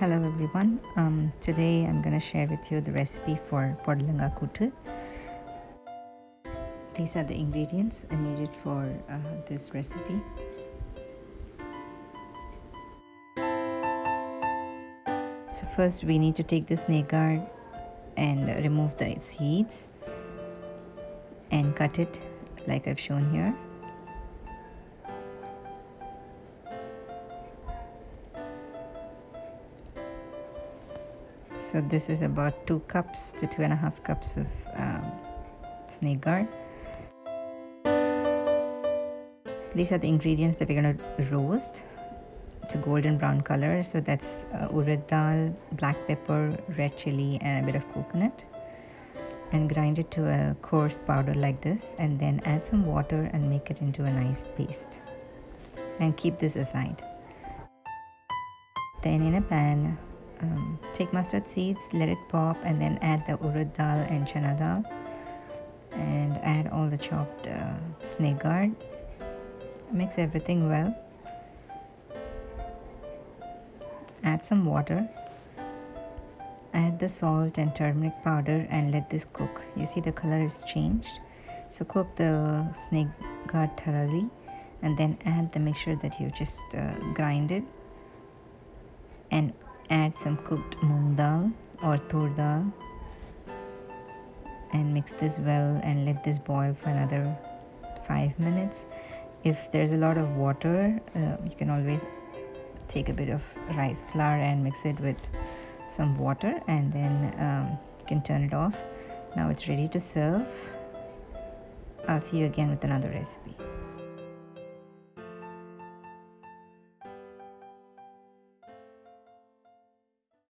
Hello everyone. Today I'm going to share with you the recipe for PUDALANGAI Kootu. These are the ingredients needed for this recipe. So first we need to take the snake gourd and remove the seeds and cut it like I've shown here. So this is about 2 cups to 2.5 cups of snake gourd. These are the ingredients that we're going to roast to golden brown color. So that's urad dal, black pepper, red chili, and a bit of coconut. And grind it to a coarse powder like this, and then add some water and make it into a nice paste. And keep this aside. Then in a pan, take mustard seeds, let it pop, and then add the urad dal and chana dal, and add all the chopped snake gourd. Mix everything well. Add some water. Add the salt and turmeric powder and let this cook. You see the color is changed. So cook the snake gourd thoroughly, and then add the mixture that you just grinded, and add some cooked moong dal or tur dal, and mix this well and let this boil for another 5 minutes. If there's a lot of water, you can always take a bit of rice flour and mix it with some water, and then you can turn it off. Now it's ready to serve. I'll see you again with another recipe.